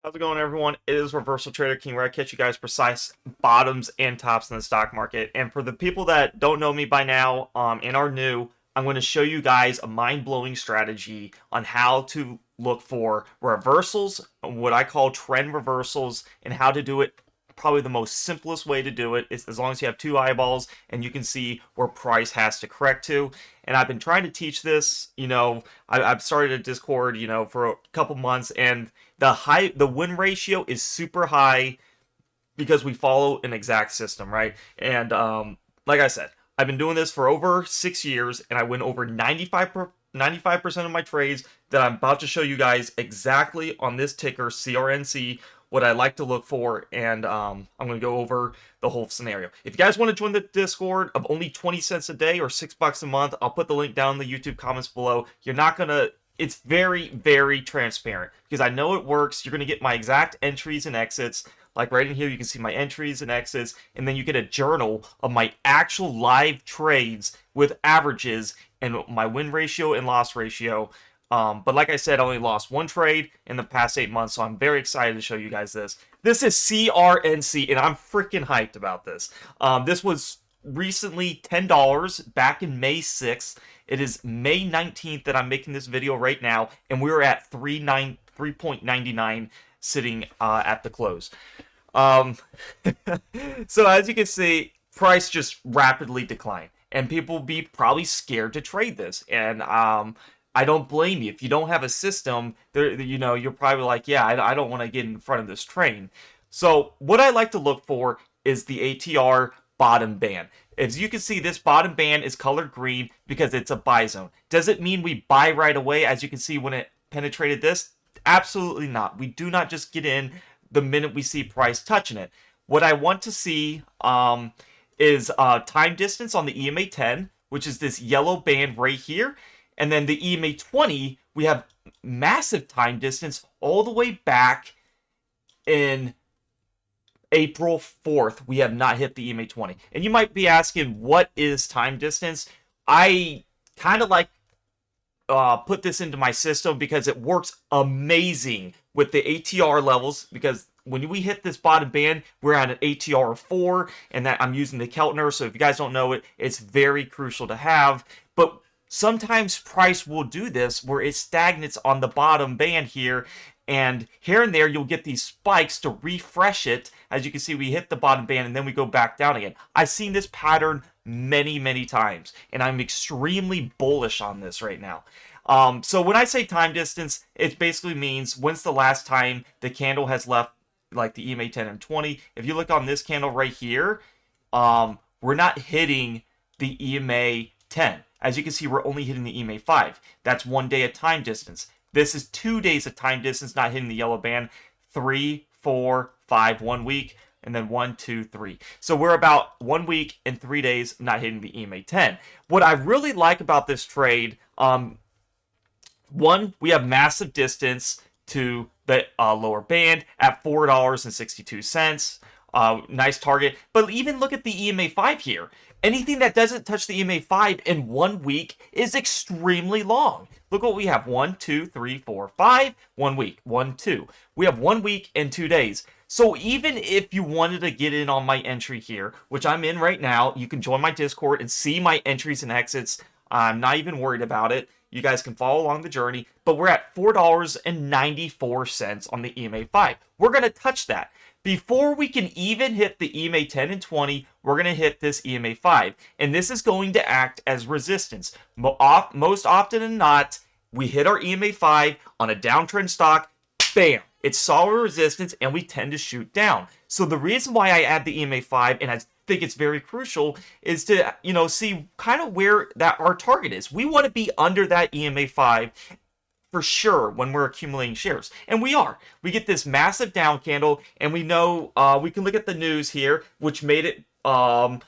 How's it going, everyone? It is Reversal Trader King, where I catch you guys precise bottoms and tops in the stock market. And for the people that don't know me by now, and are new, I'm going to show you guys a mind-blowing strategy on how to look for reversals, what I call trend reversals, and how to do it. Probably the most simplest way to do it is as long as you have two eyeballs and you can see where price has to correct to. And I've been trying to teach this. I've started a Discord, for a couple months, and the win ratio is super high because we follow an exact system, right? And like I said, I've been doing this for over 6 years, and I win over 95% of my trades that I'm about to show you guys exactly on this ticker, CRNC, what I like to look for, and I'm going to go over the whole scenario. If you guys want to join the Discord of only 20 cents a day or $6 a month, I'll put the link down in the YouTube comments below. You're not going to It's very, very transparent because I know it works. You're going to get my exact entries and exits. Like right in here, you can see my entries and exits, and then you get a journal of my actual live trades with averages and my win ratio and loss ratio. But like I said, I only lost one trade in the past 8 months, so I'm very excited to show you guys this. This is CRNC, and I'm freaking hyped about this. This was recently $10 back in May 6th. It is May 19th that I'm making this video right now, and we're at 3.99 sitting at the close. So as you can see, price just rapidly declined, and people will be probably scared to trade this. And I don't blame you. If you don't have a system, you're probably like, yeah, I don't want to get in front of this train. So what I like to look for is the ATR bottom band. As you can see, this bottom band is colored green because it's a buy zone. Does it mean we buy right away, as you can see when it penetrated this? Absolutely not. We do not just get in the minute we see price touching it. What I want to see is time distance on the EMA 10, which is this yellow band right here. And then the EMA 20, we have massive time distance all the way back in April 4th. We have not hit the EMA 20. And you might be asking, what is time distance? I kind of like put this into my system because it works amazing with the ATR levels, because when we hit this bottom band, we're at an ATR of 4, and that I'm using the Keltner. So if you guys don't know it, it's very crucial to have. But sometimes price will do this where it stagnates on the bottom band here, and here and there you'll get these spikes to refresh it. As you can see, we hit the bottom band and then we go back down again. I've seen this pattern many times, and I'm extremely bullish on this right now. So when I say time distance, it basically means when's the last time the candle has left like the EMA 10 and 20. If you look on this candle right here, we're not hitting the EMA 10. As you can see, we're only hitting the EMA 5. That's 1 day of time distance. This is 2 days of time distance, not hitting the yellow band. 3, 4, 5, 1 week, and then 1, 2, 3. So we're about 1 week and 3 days not hitting the EMA 10. What I really like about this trade, one, we have massive distance to the lower band at $4.62. Nice target. But even look at the EMA 5 here. Anything that doesn't touch the EMA 5 in 1 week is extremely long. Look what we have. 1, 2, 3, 4, 5. 1 week. 1, 2. We have 1 week and 2 days. So even if you wanted to get in on my entry here, which I'm in right now, you can join my Discord and see my entries and exits. I'm not even worried about it. You guys can follow along the journey. But we're at $4.94 on the EMA 5. We're going to touch that. Before we can even hit the EMA 10 and 20, we're going to hit this EMA 5. And this is going to act as resistance. Most often than not, we hit our EMA 5 on a downtrend stock. Bam! It's solid resistance, and we tend to shoot down. So the reason why I add the EMA 5, and I think it's very crucial, is to see kind of where that our target is. We want to be under that EMA 5 for sure when we're accumulating shares, and we are. We get this massive down candle, and we know we can look at the news here, which made it go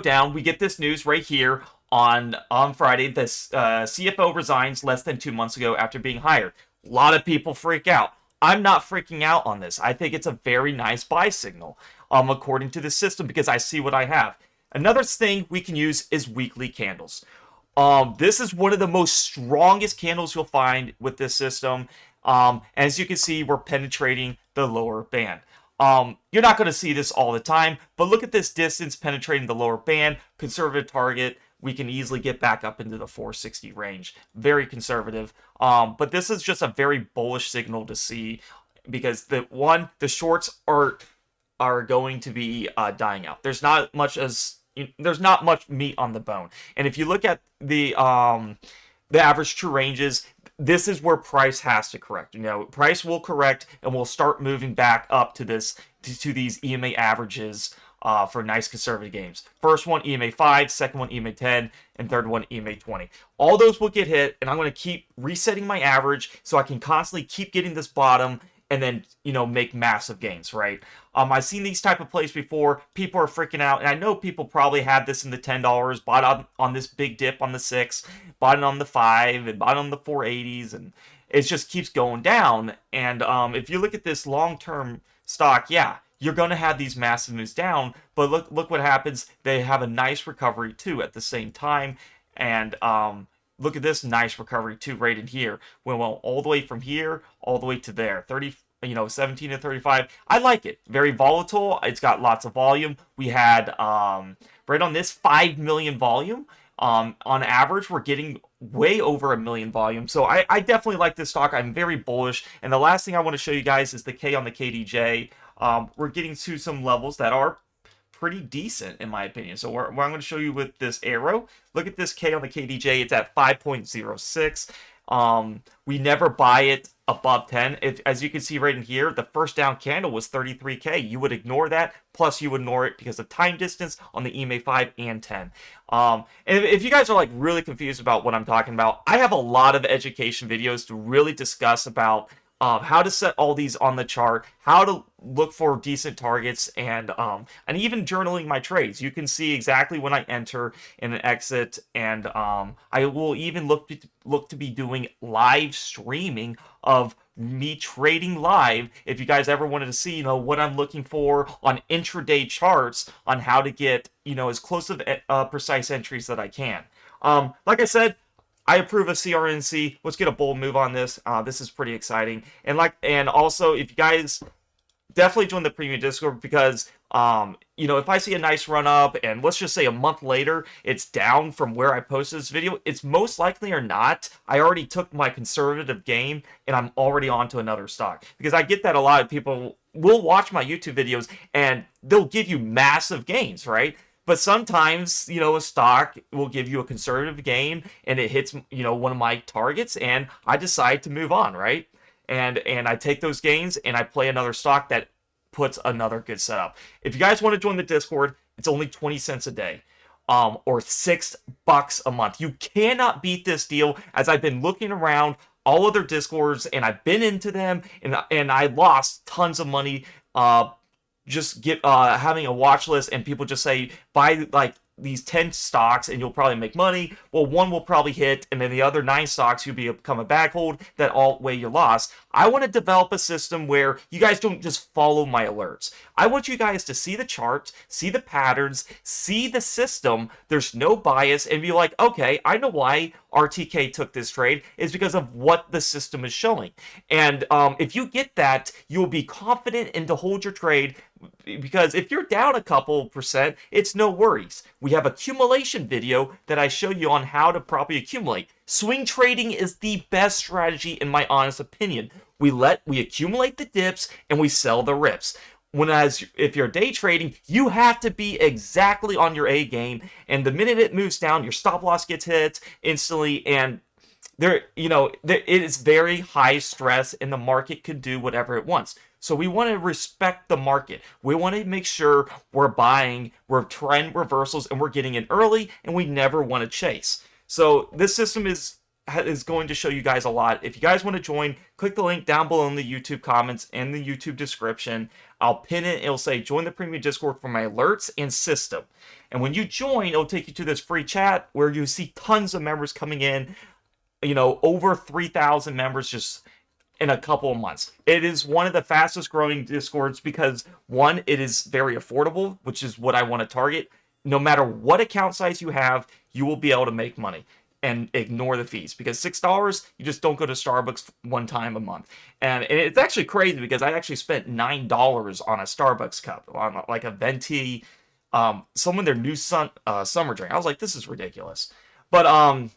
down. We get this news right here on Friday. This CFO resigns less than 2 months ago after being hired. A lot of people freak out. I'm not freaking out on this. I think it's a very nice buy signal, according to the system, because I see what I have. Another thing we can use is weekly candles. This is one of the most strongest candles you'll find with this system. As you can see, we're penetrating the lower band. You're not going to see this all the time, but look at this distance penetrating the lower band. Conservative target, we can easily get back up into the 460 range. Very conservative. But this is just a very bullish signal to see, because the shorts are going to be dying out. There's not much meat on the bone. And if you look at the average true ranges, this is where price has to correct. Price will correct and we'll start moving back up to these EMA averages for nice conservative games. First one EMA 5, second one EMA 10, and third one EMA 20. All those will get hit, and I'm going to keep resetting my average so I can constantly keep getting this bottom and then, make massive gains, right? I've seen these type of plays before. People are freaking out, and I know people probably had this in the $10, bought on this big dip on the 6, bought it on the 5, and bought on the 480s, and it just keeps going down. And if you look at this long-term stock, yeah, you're going to have these massive moves down, but look what happens. They have a nice recovery, too, at the same time, and look at this nice recovery too, right in here. We went all the way from here all the way to there. 17 to 35. I like it. Very volatile. It's got lots of volume. We had right on this 5 million volume. On average, we're getting way over 1 million volume. So I definitely like this stock. I'm very bullish. And the last thing I want to show you guys is the K on the KDJ. We're getting to some levels that are pretty decent in my opinion. So what I'm going to show you with this arrow, look at this K on the KDJ. It's at 5.06. We never buy it above 10. As you can see right in here, the first down candle was 33K. You would ignore that, plus you would ignore it because of time distance on the EMA 5 and 10. And if you guys are like really confused about what I'm talking about, I have a lot of education videos to really discuss about how to set all these on the chart, how to look for decent targets, and even journaling my trades. You can see exactly when I enter and exit, and I will even look to be doing live streaming of me trading live. If you guys ever wanted to see, what I'm looking for on intraday charts on how to get, as close of precise entries that I can. Like I said, I approve of CRNC. Let's get a bold move on this. This is pretty exciting. And also, if you guys definitely join the premium Discord, because if I see a nice run up and let's just say a month later it's down from where I posted this video, it's most likely or not I already took my conservative game and I'm already on to another stock. Because I get that a lot of people will watch my YouTube videos and they'll give you massive gains, right? But sometimes, a stock will give you a conservative gain and it hits, one of my targets and I decide to move on, right? And I take those gains and I play another stock that puts another good setup. If you guys want to join the Discord, it's only 20 cents a day. Or $6 a month. You cannot beat this deal, as I've been looking around all other Discords and I've been into them and I lost tons of money just having a watch list, and people just say buy like these 10 stocks and you'll probably make money. Well, one will probably hit, and then the other 9 stocks you'll become a bag hold that all weigh your loss. I want to develop a system where you guys don't just follow my alerts. I want you guys to see the charts, see the patterns, see the system. There's no bias, and be like, okay, I know why RTK took this trade. Is because of what the system is showing. And if you get that, you'll be confident and to hold your trade. Because if you're down a couple percent, it's no worries. We have accumulation video that I show you on how to properly accumulate. Swing trading is the best strategy in my honest opinion. We accumulate the dips and we sell the rips. Whereas if you're day trading, you have to be exactly on your A game, and the minute it moves down, your stop loss gets hit instantly, and it is very high stress, and the market can do whatever it wants. So we want to respect the market. We want to make sure we're buying, we're trend reversals, and we're getting in early, and we never want to chase. So this system is going to show you guys a lot. If you guys want to join, click the link down below in the YouTube comments and the YouTube description. I'll pin it. It'll say join the premium Discord for my alerts and system. And when you join, it'll take you to this free chat where you see tons of members coming in. Over 3,000 members just in a couple of months. It is one of the fastest growing Discords because, one, it is very affordable, which is what I want to target. No matter what account size you have, you will be able to make money. and ignore the fees, because $6, you just don't go to Starbucks one time a month. And it's actually crazy because I actually spent $9 on a Starbucks cup, on like a venti, some of their new summer drink. I was like, this is ridiculous. But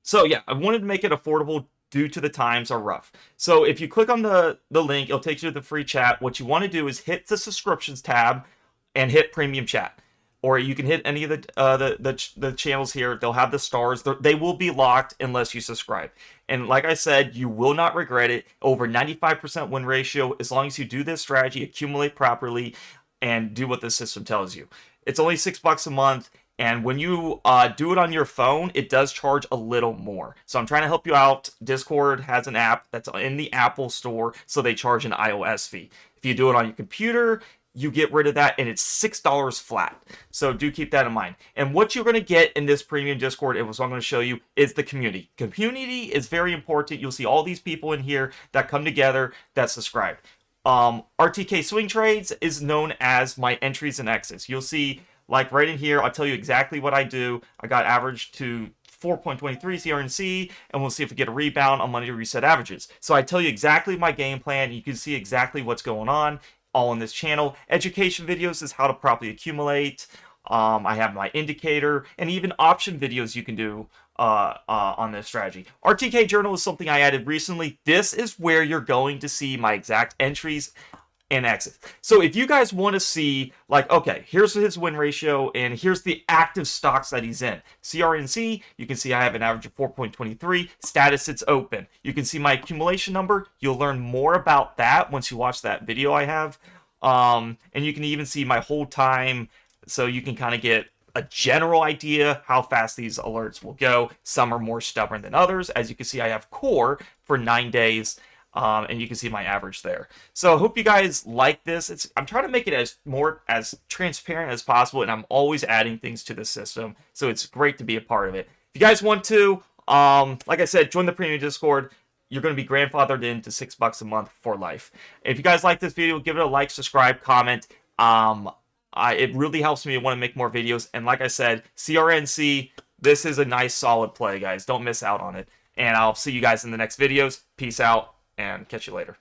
so yeah, I wanted to make it affordable due to the times are rough. So if you click on the link, it'll take you to the free chat. What you want to do is hit the subscriptions tab and hit premium chat. Or you can hit any of the channels here. They'll have the stars. They will be locked unless you subscribe. And like I said, you will not regret it. Over 95% win ratio as long as you do this strategy, accumulate properly, and do what the system tells you. It's only $6 a month. And when you do it on your phone, it does charge a little more. So I'm trying to help you out. Discord has an app that's in the Apple Store, so they charge an iOS fee. If you do it on your computer, you get rid of that, and it's $6 flat. So do keep that in mind. And what you're going to get in this premium Discord, and what I'm going to show you, is the community. Community is very important. You'll see all these people in here that come together that subscribe. RTK Swing Trades is known as my entries and exits. You'll see, like right in here, I'll tell you exactly what I do. I got average to 4.23 CRNC, and we'll see if we get a rebound on money reset averages. So I tell you exactly my game plan. You can see exactly what's going on all on this channel. Education videos is how to properly accumulate. I have my indicator, and even option videos you can do on this strategy. RTK Journal is something I added recently. This is where you're going to see my exact entries and exits. So if you guys want to see, like, okay, here's his win ratio, and here's the active stocks that he's in. CRNC, you can see I have an average of 4.23. Status, it's open. You can see my accumulation number. You'll learn more about that once you watch that video I have. And you can even see my hold time, so you can kind of get a general idea how fast these alerts will go. Some are more stubborn than others. As you can see, I have core for 9 days. And you can see my average there. So I hope you guys like this. I'm trying to make it as transparent as possible, and I'm always adding things to the system. So it's great to be a part of it. If you guys want to, like I said, join the premium Discord. You're going to be grandfathered into $6 a month for life. If you guys like this video, give it a like, subscribe, comment. It really helps me. I want to make more videos. And like I said, CRNC, this is a nice solid play, guys. Don't miss out on it. And I'll see you guys in the next videos. Peace out. And catch you later.